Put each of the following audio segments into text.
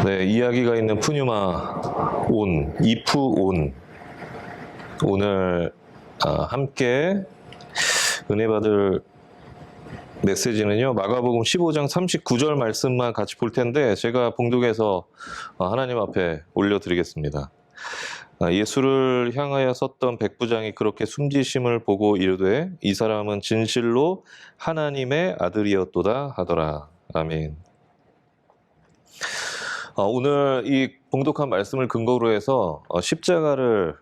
네, 이야기가 있는 푸뉴마 온, 이프 온. 오늘 함께 은혜 받을 메시지는요, 마가복음 15장 39절 말씀만 같이 볼 텐데 제가 봉독해서 하나님 앞에 올려드리겠습니다. 예수를 향하여 섰던 백부장이 그렇게 숨지심을 보고 이르되 이 사람은 진실로 하나님의 아들이었도다 하더라. 아멘. 오늘 이 봉독한 말씀을 근거로 해서 십자가를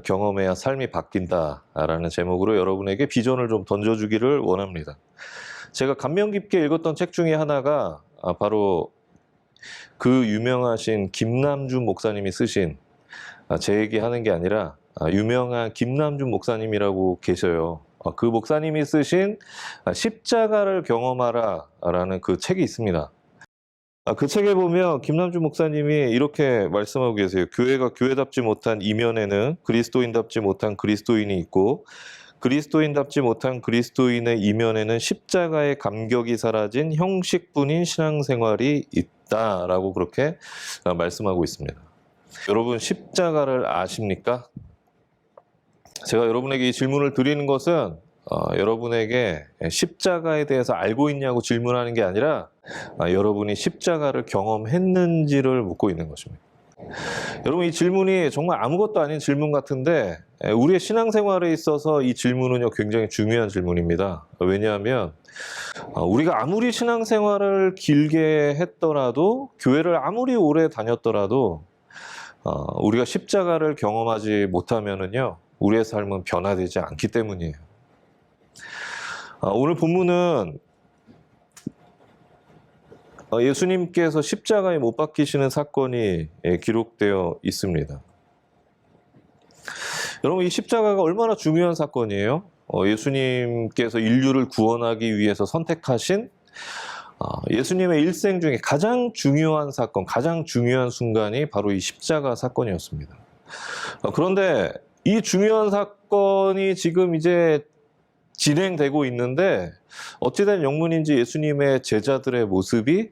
경험해야 삶이 바뀐다라는 제목으로 여러분에게 비전을 좀 던져주기를 원합니다. 제가 감명 깊게 읽었던 책 중에 하나가 바로 그 유명하신 김남준 목사님이 쓰신, 제 얘기하는 게 아니라 유명한 김남준 목사님이라고 계셔요. 그 목사님이 쓰신 십자가를 경험하라 라는 그 책이 있습니다. 그 책에 보면 김남준 목사님이 이렇게 말씀하고 계세요. 교회가 교회답지 못한 이면에는 그리스도인답지 못한 그리스도인이 있고 그리스도인답지 못한 그리스도인의 이면에는 십자가의 감격이 사라진 형식뿐인 신앙생활이 있다라고 그렇게 말씀하고 있습니다. 여러분, 십자가를 아십니까? 제가 여러분에게 이 질문을 드리는 것은 여러분에게 십자가에 대해서 알고 있냐고 질문하는 게 아니라 여러분이 십자가를 경험했는지를 묻고 있는 것입니다. 여러분, 이 질문이 정말 아무것도 아닌 질문 같은데 우리의 신앙생활에 있어서 이 질문은요 굉장히 중요한 질문입니다. 왜냐하면 우리가 아무리 신앙생활을 길게 했더라도, 교회를 아무리 오래 다녔더라도 우리가 십자가를 경험하지 못하면은요 우리의 삶은 변화되지 않기 때문이에요. 오늘 본문은 예수님께서 십자가에 못 박히시는 사건이 기록되어 있습니다. 여러분, 이 십자가가 얼마나 중요한 사건이에요? 예수님께서 인류를 구원하기 위해서 선택하신 예수님의 일생 중에 가장 중요한 사건, 가장 중요한 순간이 바로 이 십자가 사건이었습니다. 그런데 이 중요한 사건이 지금 이제 진행되고 있는데 어찌된 영문인지 예수님의 제자들의 모습이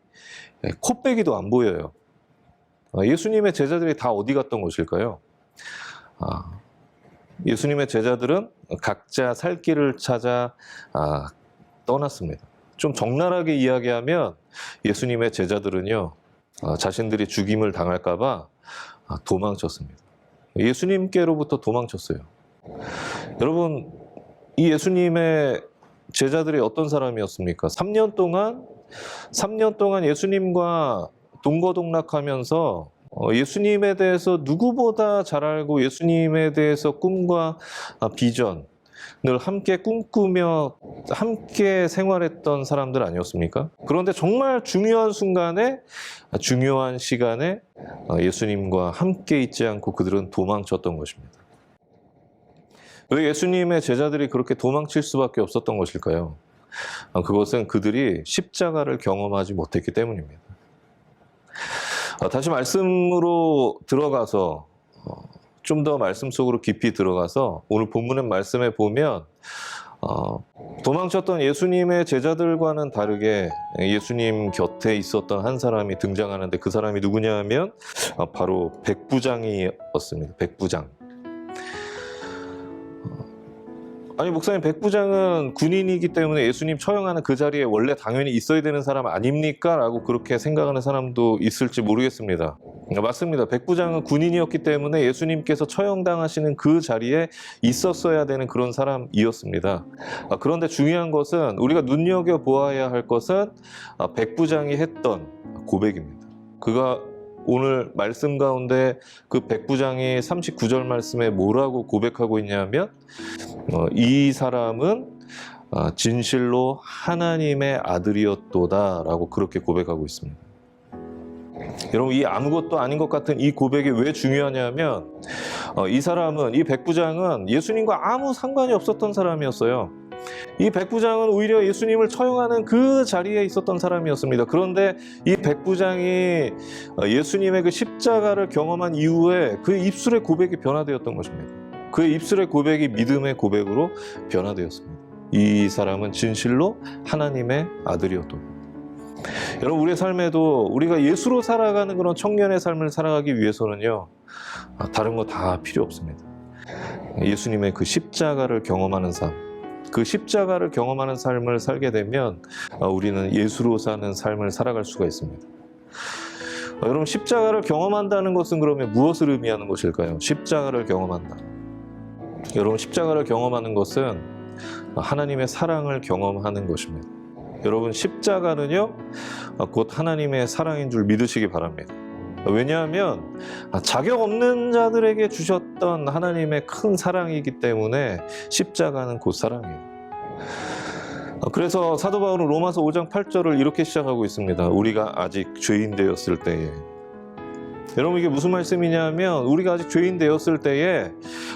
코빼기도 안 보여요. 예수님의 제자들이 다 어디 갔던 것일까요? 예수님의 제자들은 각자 살 길을 찾아 떠났습니다. 좀 적나라하게 이야기하면 예수님의 제자들은요 자신들이 죽임을 당할까 봐 도망쳤습니다. 예수님께로부터 도망쳤어요. 여러분, 이 예수님의 제자들이 어떤 사람이었습니까? 3년 동안 예수님과 동거동락하면서 예수님에 대해서 누구보다 잘 알고 예수님에 대해서 꿈과 비전을 함께 꿈꾸며 함께 생활했던 사람들 아니었습니까? 그런데 정말 중요한 순간에, 중요한 시간에 예수님과 함께 있지 않고 그들은 도망쳤던 것입니다. 왜 예수님의 제자들이 그렇게 도망칠 수밖에 없었던 것일까요? 그것은 그들이 십자가를 경험하지 못했기 때문입니다. 다시 말씀으로 들어가서 좀 더 말씀 속으로 깊이 들어가서 오늘 본문의 말씀에 보면 도망쳤던 예수님의 제자들과는 다르게 예수님 곁에 있었던 한 사람이 등장하는데 그 사람이 누구냐 하면 바로 백부장이었습니다. 백부장. 아니, 목사님, 백부장은 군인이기 때문에 예수님 처형하는 그 자리에 원래 당연히 있어야 되는 사람 아닙니까? 라고 그렇게 생각하는 사람도 있을지 모르겠습니다. 맞습니다. 백부장은 군인이었기 때문에 예수님께서 처형당하시는 그 자리에 있었어야 되는 그런 사람이었습니다. 그런데 중요한 것은, 우리가 눈여겨보아야 할 것은 백부장이 했던 고백입니다. 그가 오늘 말씀 가운데 그 백부장이 39절 말씀에 뭐라고 고백하고 있냐면 이 사람은 진실로 하나님의 아들이었도다 라고 그렇게 고백하고 있습니다. 여러분, 이 아무것도 아닌 것 같은 이 고백이 왜 중요하냐면 이 사람은, 이 백부장은 예수님과 아무 상관이 없었던 사람이었어요. 이 백부장은 오히려 예수님을 처형하는 그 자리에 있었던 사람이었습니다. 그런데 이 백부장이 예수님의 그 십자가를 경험한 이후에 그의 입술의 고백이 변화되었던 것입니다. 그의 입술의 고백이 믿음의 고백으로 변화되었습니다. 이 사람은 진실로 하나님의 아들이었던. 여러분, 우리의 삶에도 우리가 예수로 살아가는 그런 청년의 삶을 살아가기 위해서는요, 다른 거 다 필요 없습니다. 예수님의 그 십자가를 경험하는 삶, 그 십자가를 경험하는 삶을 살게 되면 우리는 예수로 사는 삶을 살아갈 수가 있습니다. 여러분, 십자가를 경험한다는 것은 그러면 무엇을 의미하는 것일까요? 십자가를 경험한다. 여러분, 십자가를 경험하는 것은 하나님의 사랑을 경험하는 것입니다. 여러분, 십자가는요, 곧 하나님의 사랑인 줄 믿으시기 바랍니다. 왜냐하면 자격 없는 자들에게 주셨던 하나님의 큰 사랑이기 때문에 십자가는 곧 사랑이에요. 그래서 사도 바울은 로마서 5장 8절을 이렇게 시작하고 있습니다. 우리가 아직 죄인 되었을 때에. 여러분, 이게 무슨 말씀이냐면 우리가 아직 죄인 되었을 때에,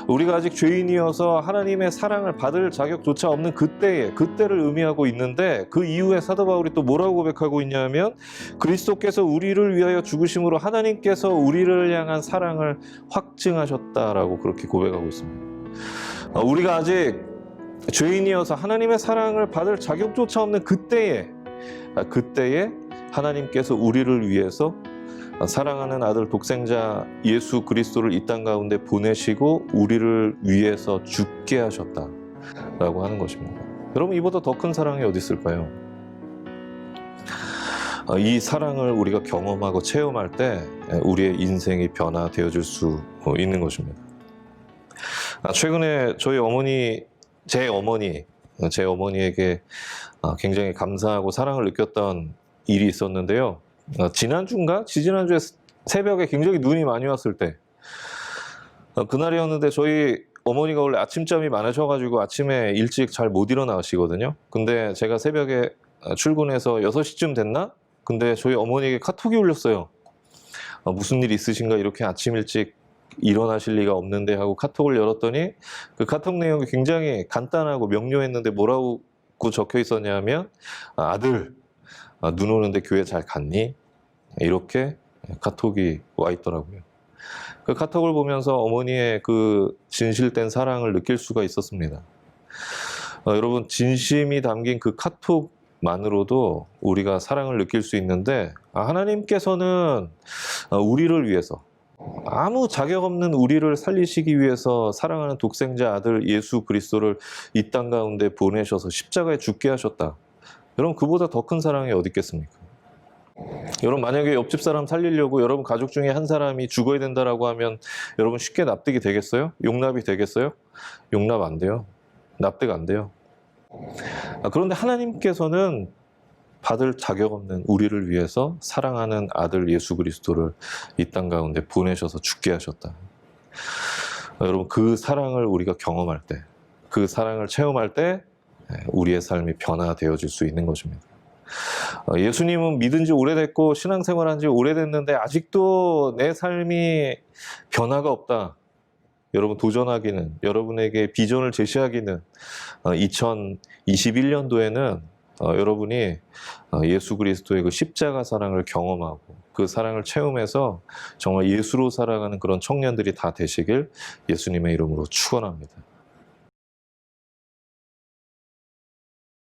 우리가 아직 죄인이어서 하나님의 사랑을 받을 자격조차 없는 그때를 의미하고 있는데, 그 이후에 사도 바울이 또 뭐라고 고백하고 있냐면 그리스도께서 우리를 위하여 죽으심으로 하나님께서 우리를 향한 사랑을 확증하셨다라고 그렇게 고백하고 있습니다. 우리가 아직 죄인이어서 하나님의 사랑을 받을 자격조차 없는 그때에 하나님께서 우리를 위해서 사랑하는 아들 독생자 예수 그리스도를 이 땅 가운데 보내시고 우리를 위해서 죽게 하셨다라고 하는 것입니다. 여러분, 이보다 더 큰 사랑이 어디 있을까요? 이 사랑을 우리가 경험하고 체험할 때 우리의 인생이 변화되어질 수 있는 것입니다. 최근에 제 어머니에게 굉장히 감사하고 사랑을 느꼈던 일이 있었는데요. 지지난주에 새벽에 굉장히 눈이 많이 왔을 때, 그날이었는데 저희 어머니가 원래 아침잠이 많으셔가지고 아침에 일찍 잘 못 일어나시거든요. 근데 제가 새벽에 출근해서 6시쯤 됐나? 근데 저희 어머니에게 카톡이 울렸어요. 무슨 일 있으신가? 이렇게 아침 일찍 일어나실 리가 없는데 하고 카톡을 열었더니 그 카톡 내용이 굉장히 간단하고 명료했는데 뭐라고 적혀 있었냐면, 아들, 눈 오는데 교회 잘 갔니? 이렇게 카톡이 와 있더라고요. 그 카톡을 보면서 어머니의 그 진실된 사랑을 느낄 수가 있었습니다. 여러분, 진심이 담긴 그 카톡만으로도 우리가 사랑을 느낄 수 있는데, 하나님께서는 우리를 위해서, 아무 자격 없는 우리를 살리시기 위해서 사랑하는 독생자 아들 예수 그리스도를 이 땅 가운데 보내셔서 십자가에 죽게 하셨다. 여러분, 그보다 더 큰 사랑이 어디 있겠습니까? 여러분, 만약에 옆집 사람 살리려고 여러분 가족 중에 한 사람이 죽어야 된다라고 하면 여러분 쉽게 납득이 되겠어요? 용납이 되겠어요? 용납 안 돼요. 납득 안 돼요. 그런데 하나님께서는 받을 자격 없는 우리를 위해서 사랑하는 아들 예수 그리스도를 이 땅 가운데 보내셔서 죽게 하셨다. 여러분, 그 사랑을 우리가 경험할 때, 그 사랑을 체험할 때 우리의 삶이 변화되어질 수 있는 것입니다. 예수님은 믿은 지 오래됐고 신앙생활한 지 오래됐는데 아직도 내 삶이 변화가 없다. 여러분, 도전하기는, 여러분에게 비전을 제시하기는 2021년도에는 여러분이 예수 그리스도의 그 십자가 사랑을 경험하고 그 사랑을 체험해서 정말 예수로 살아가는 그런 청년들이 다 되시길 예수님의 이름으로 축원합니다.